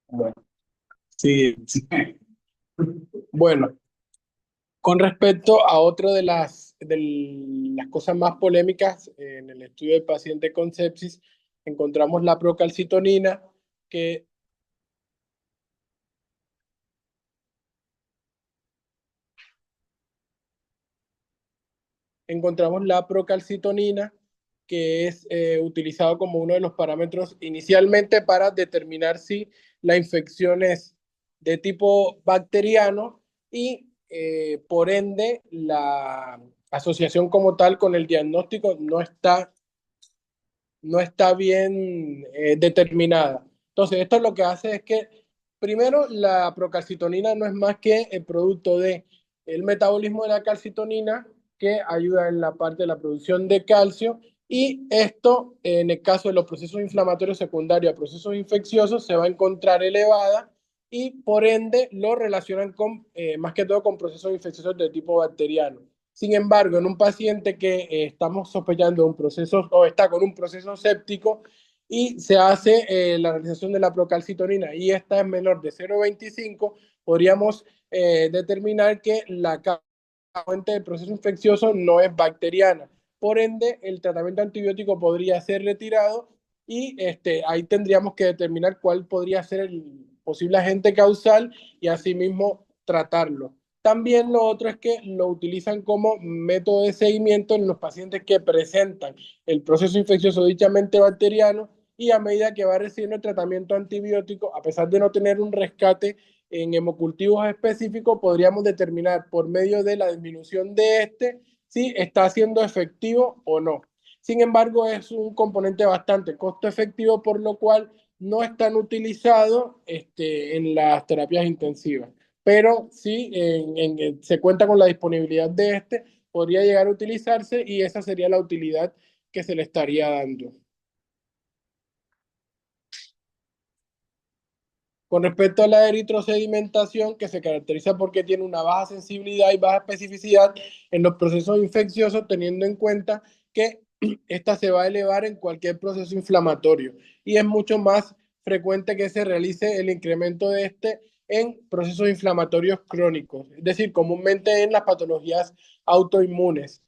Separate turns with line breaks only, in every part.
Bueno, sí, sí. Bueno, con respecto a otra de las cosas más polémicas en el estudio del paciente con sepsis, encontramos la procalcitonina, que encontramos la procalcitonina, que es utilizado como uno de los parámetros inicialmente para determinar si la infección es de tipo bacteriano y por ende la asociación como tal con el diagnóstico no está bien determinada. Entonces, esto lo que hace es que, primero, la procalcitonina no es más que el producto de el metabolismo de la calcitonina, que ayuda en la parte de la producción de calcio, y esto, en el caso de los procesos inflamatorios secundarios a procesos infecciosos, se va a encontrar elevada y por ende lo relacionan con, más que todo con procesos infecciosos de tipo bacteriano. Sin embargo, en un paciente que estamos sospechando un proceso o está con un proceso séptico y se hace la realización de la procalcitonina y esta es menor de 0,25, podríamos determinar que la fuente del proceso infeccioso no es bacteriana. Por ende, el tratamiento antibiótico podría ser retirado y ahí tendríamos que determinar cuál podría ser el posible agente causal y asimismo tratarlo. También lo otro es que lo utilizan como método de seguimiento en los pacientes que presentan el proceso infeccioso dichamente bacteriano y a medida que va recibiendo el tratamiento antibiótico, a pesar de no tener un rescate en hemocultivos específicos, podríamos determinar por medio de la disminución de si está siendo efectivo o no. Sin embargo, es un componente bastante costo efectivo, por lo cual no están utilizados en las terapias intensivas, pero sí se cuenta con la disponibilidad de podría llegar a utilizarse y esa sería la utilidad que se le estaría dando. Con respecto a la eritrosedimentación, que se caracteriza porque tiene una baja sensibilidad y baja especificidad en los procesos infecciosos, teniendo en cuenta que esta se va a elevar en cualquier proceso inflamatorio y es mucho más frecuente que se realice el incremento de en procesos inflamatorios crónicos, es decir, comúnmente en las patologías autoinmunes.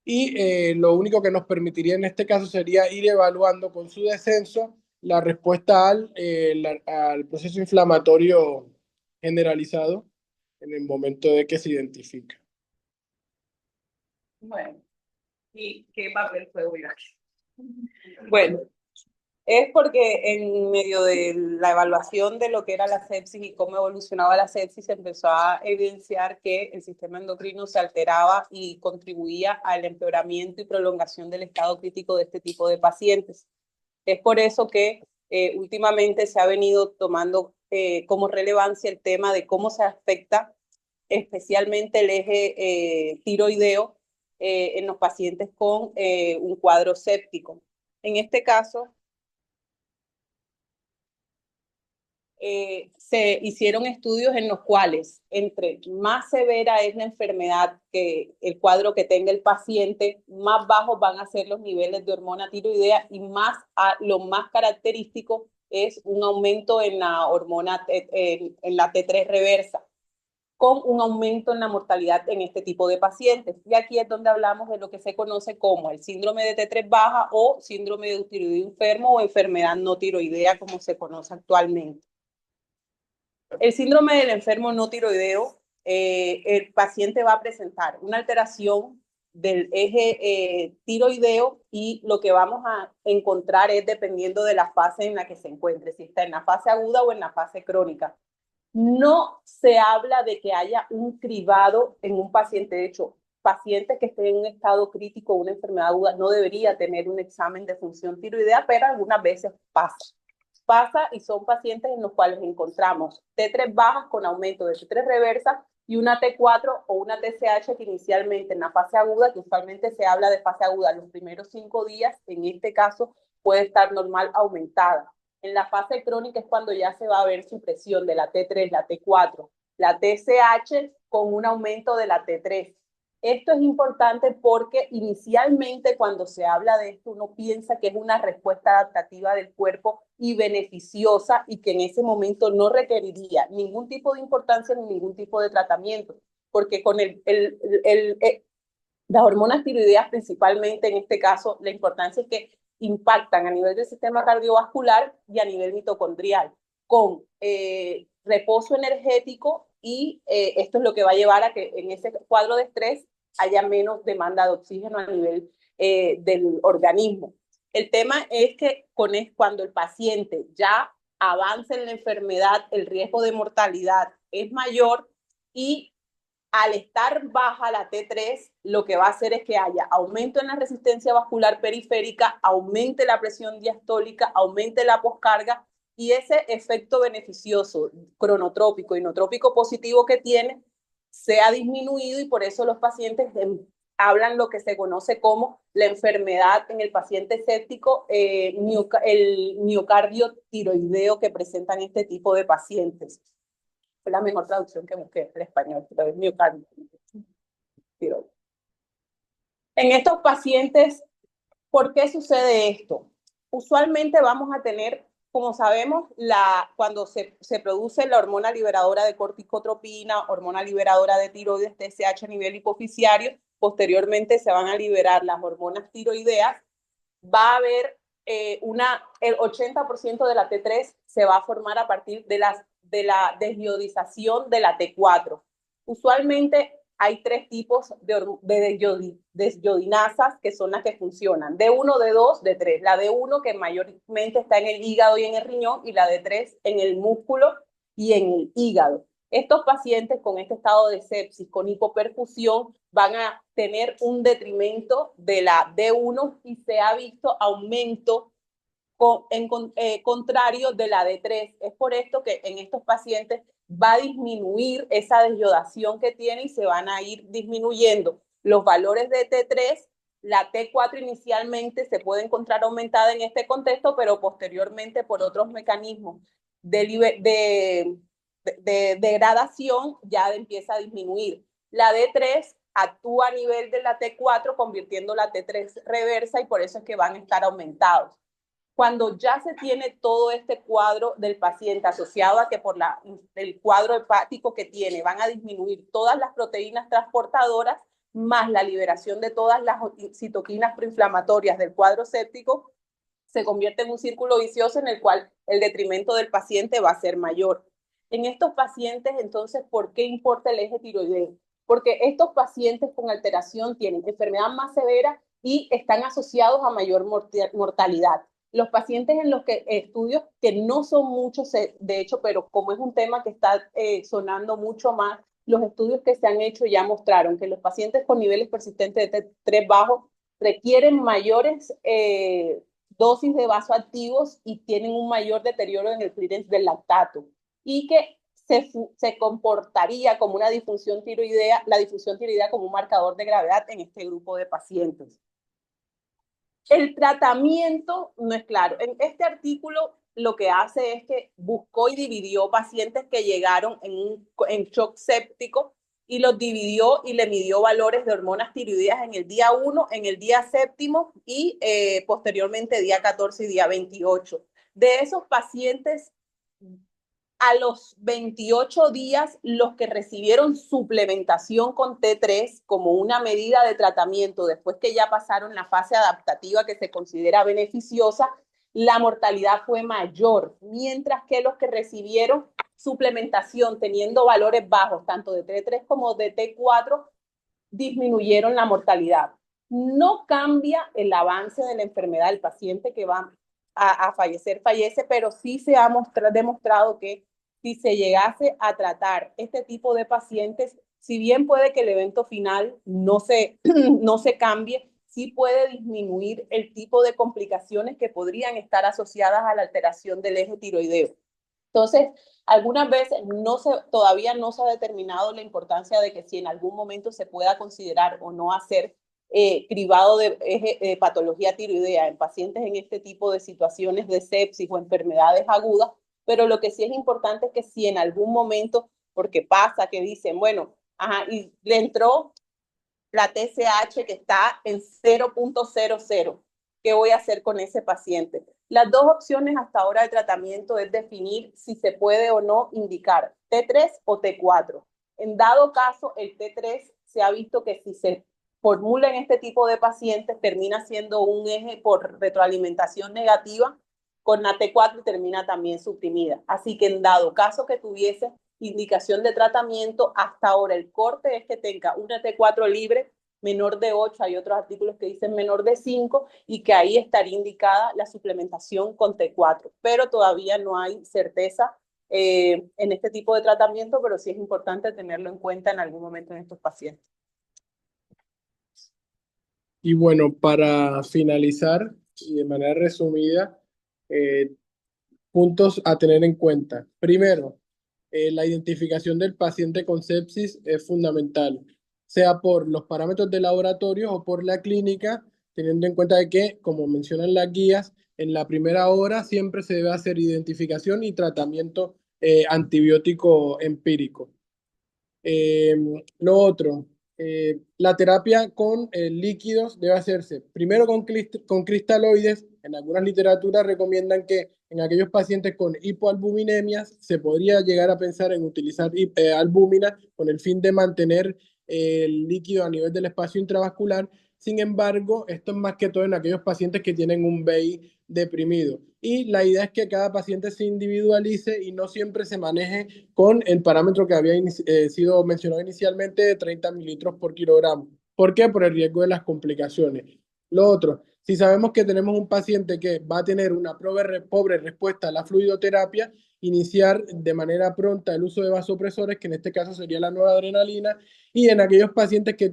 Y lo único que nos permitiría en este caso sería ir evaluando con su descenso la respuesta al proceso inflamatorio generalizado en el momento de que se identifica.
Bueno, ¿y qué papel juego yo aquí? Bueno, es porque en medio de la evaluación de lo que era la sepsis y cómo evolucionaba la sepsis, se empezó a evidenciar que el sistema endocrino se alteraba y contribuía al empeoramiento y prolongación del estado crítico de este tipo de pacientes. Es por eso que últimamente se ha venido tomando como relevancia el tema de cómo se afecta especialmente el eje tiroideo en los pacientes con un cuadro séptico. En este caso, se hicieron estudios en los cuales entre más severa es la enfermedad, que el cuadro que tenga el paciente, más bajos van a ser los niveles de hormona tiroidea y lo más característico es un aumento en la hormona, en la T3 reversa, con un aumento en la mortalidad en este tipo de pacientes. Y aquí es donde hablamos de lo que se conoce como el síndrome de T3 baja o síndrome de tiroideo enfermo o enfermedad no tiroidea, como se conoce actualmente. El síndrome del enfermo no tiroideo, el paciente va a presentar una alteración del eje tiroideo y lo que vamos a encontrar es dependiendo de la fase en la que se encuentre, si está en la fase aguda o en la fase crónica. No se habla de que haya un cribado en un paciente. De hecho, pacientes que estén en un estado crítico, una enfermedad aguda, no debería tener un examen de función tiroidea, pero algunas veces pasa y son pacientes en los cuales encontramos T3 bajas con aumento de T3 reversa y una T4 o una TSH que inicialmente en la fase aguda, que usualmente se habla de fase aguda los primeros 5 días, en este caso puede estar normal aumentada. En la fase crónica es cuando ya se va a ver supresión de la T3, la T4, la TSH con un aumento de la T3. Esto es importante porque inicialmente cuando se habla de esto uno piensa que es una respuesta adaptativa del cuerpo y beneficiosa y que en ese momento no requeriría ningún tipo de importancia ni ningún tipo de tratamiento, porque con las hormonas tiroideas principalmente en este caso la importancia es que impactan a nivel del sistema cardiovascular y a nivel mitocondrial con reposo energético y esto es lo que va a llevar a que en ese cuadro de estrés haya menos demanda de oxígeno a nivel del organismo. El tema es que cuando el paciente ya avanza en la enfermedad, el riesgo de mortalidad es mayor y al estar baja la T3, lo que va a hacer es que haya aumento en la resistencia vascular periférica, aumente la presión diastólica, aumente la poscarga y ese efecto beneficioso cronotrópico y inotrópico positivo que tiene se ha disminuido y por eso los pacientes hablan lo que se conoce como la enfermedad en el paciente séptico, el miocardio tiroideo que presentan este tipo de pacientes. Fue la mejor traducción que busqué en español, pero es miocardio tiroideo. En estos pacientes, ¿por qué sucede esto? Usualmente vamos a tener, como sabemos, cuando se produce la hormona liberadora de corticotropina, hormona liberadora de tiroides, TSH a nivel hipoficiario, posteriormente se van a liberar las hormonas tiroideas, va a haber el 80% de la T3 se va a formar a partir de la desiodización de la T4. Usualmente hay tres tipos de desiodinasas que son las que funcionan, D1, D2, D3. La D1 que mayormente está en el hígado y en el riñón y la D3 en el músculo y en el hígado. Estos pacientes con este estado de sepsis, con hipoperfusión, van a tener un detrimento de la D1 y se ha visto aumento contrario de la D3. Es por esto que en estos pacientes va a disminuir esa desyodación que tiene y se van a ir disminuyendo los valores de T3. La T4 inicialmente se puede encontrar aumentada en este contexto, pero posteriormente por otros mecanismos de degradación ya empieza a disminuir. La D3 actúa a nivel de la T4 convirtiendo la T3 reversa y por eso es que van a estar aumentados. Cuando ya se tiene todo este cuadro del paciente asociado a que por el cuadro hepático que tiene van a disminuir todas las proteínas transportadoras más la liberación de todas las citoquinas proinflamatorias del cuadro séptico, se convierte en un círculo vicioso en el cual el detrimento del paciente va a ser mayor. En estos pacientes, entonces, ¿por qué importa el eje tiroideo? Porque estos pacientes con alteración tienen enfermedad más severa y están asociados a mayor mortalidad. Los pacientes en los que estudios que no son muchos, de hecho, pero como es un tema que está sonando mucho más, los estudios que se han hecho ya mostraron que los pacientes con niveles persistentes de T3 bajos requieren mayores dosis de vasoactivos y tienen un mayor deterioro en el clearance del lactato y que se comportaría como una disfunción tiroidea, la disfunción tiroidea como un marcador de gravedad en este grupo de pacientes. El tratamiento no es claro. En este artículo lo que hace es que buscó y dividió pacientes que llegaron en shock séptico y los dividió y le midió valores de hormonas tiroideas en el día 1, en el día 7 y posteriormente día 14 y día 28. De esos pacientes, a los 28 días, los que recibieron suplementación con T3 como una medida de tratamiento después que ya pasaron la fase adaptativa que se considera beneficiosa, la mortalidad fue mayor, mientras que los que recibieron suplementación teniendo valores bajos, tanto de T3 como de T4, disminuyeron la mortalidad. No cambia el avance de la enfermedad. El paciente que va a fallecer, fallece, pero sí se ha demostrado que si se llegase a tratar este tipo de pacientes, si bien puede que el evento final no se cambie, sí puede disminuir el tipo de complicaciones que podrían estar asociadas a la alteración del eje tiroideo. Entonces, algunas veces todavía no se ha determinado la importancia de que si en algún momento se pueda considerar o no hacer cribado de patología tiroidea en pacientes en este tipo de situaciones de sepsis o enfermedades agudas, pero lo que sí es importante es que si en algún momento, porque pasa que dicen, bueno, y le entró la TSH que está en 0.00. ¿Qué voy a hacer con ese paciente? Las dos opciones hasta ahora de tratamiento es definir si se puede o no indicar T3 o T4. En dado caso, el T3 se ha visto que si se formula en este tipo de pacientes termina siendo un eje por retroalimentación negativa, con la T4 termina también suprimida. Así que en dado caso que tuviese indicación de tratamiento, hasta ahora el corte es que tenga una T4 libre menor de 8, hay otros artículos que dicen menor de 5, y que ahí estaría indicada la suplementación con T4, pero todavía no hay certeza en este tipo de tratamiento, pero sí es importante tenerlo en cuenta en algún momento en estos pacientes.
Y bueno, para finalizar y de manera resumida, puntos a tener en cuenta. Primero, la identificación del paciente con sepsis es fundamental, sea por los parámetros de laboratorio o por la clínica, teniendo en cuenta de que, como mencionan las guías, en la primera hora siempre se debe hacer identificación y tratamiento antibiótico empírico. Lo otro, la terapia con líquidos debe hacerse primero con cristaloides. En algunas literaturas recomiendan que en aquellos pacientes con hipoalbuminemias se podría llegar a pensar en utilizar albúmina con el fin de mantener el líquido a nivel del espacio intravascular. Sin embargo, esto es más que todo en aquellos pacientes que tienen un BI deprimido. Y la idea es que cada paciente se individualice y no siempre se maneje con el parámetro que había sido mencionado inicialmente de 30 mililitros por kilogramo. ¿Por qué? Por el riesgo de las complicaciones. Lo otro, si sabemos que tenemos un paciente que va a tener una pobre respuesta a la fluidoterapia, iniciar de manera pronta el uso de vasopresores, que en este caso sería la noradrenalina, y en aquellos pacientes que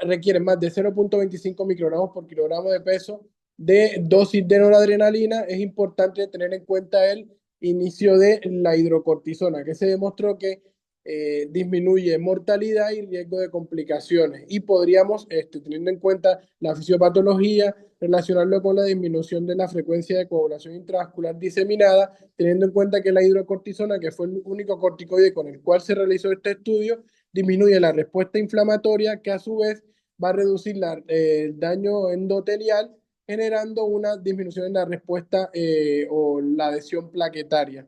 requieren más de 0.25 microgramos por kilogramo de peso de dosis de noradrenalina, es importante tener en cuenta el inicio de la hidrocortisona, que se demostró que disminuye mortalidad y riesgo de complicaciones. Y podríamos, teniendo en cuenta la fisiopatología, relacionarlo con la disminución de la frecuencia de coagulación intravascular diseminada, teniendo en cuenta que la hidrocortisona, que fue el único corticoide con el cual se realizó este estudio, disminuye la respuesta inflamatoria, que a su vez va a reducir el daño endotelial, generando una disminución en la respuesta o la adhesión plaquetaria.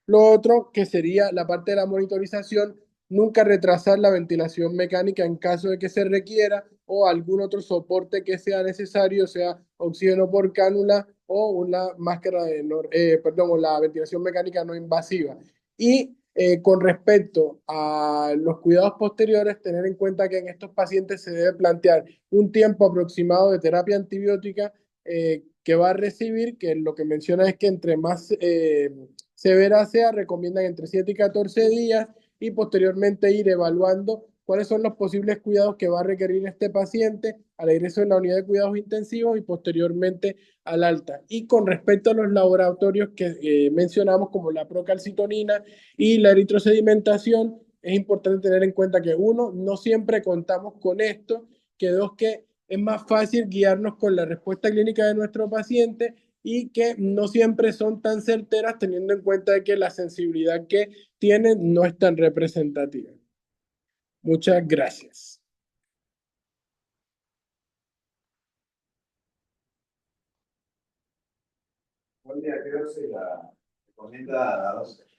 Lo otro, que sería la parte de la monitorización, nunca retrasar la ventilación mecánica en caso de que se requiera o algún otro soporte que sea necesario, sea oxígeno por cánula o una máscara o la ventilación mecánica no invasiva. Y con respecto a los cuidados posteriores, tener en cuenta que en estos pacientes se debe plantear un tiempo aproximado de terapia antibiótica que va a recibir, que lo que menciona es que entre más severa sea, recomiendan entre 7 y 14 días, y posteriormente ir evaluando cuáles son los posibles cuidados que va a requerir este paciente al ingreso en la unidad de cuidados intensivos y posteriormente al alta. Y con respecto a los laboratorios que mencionamos, como la procalcitonina y la eritrosedimentación, es importante tener en cuenta que uno, no siempre contamos con esto, que dos, que es más fácil guiarnos con la respuesta clínica de nuestro paciente y que no siempre son tan certeras, teniendo en cuenta de que la sensibilidad que tienen no es tan representativa. Muchas gracias.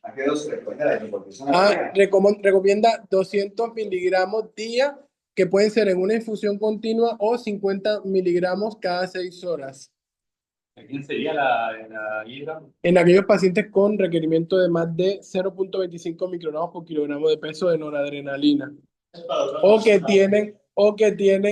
¿A qué dosis recomienda la hidrocortisona?
Recomienda 200 miligramos día, que pueden ser en una infusión continua, o 50 miligramos cada 6 horas.
¿A quién sería la hidra?
En aquellos pacientes con requerimiento de más de 0.25 microgramos por kilogramo de peso de noradrenalina, o que tienen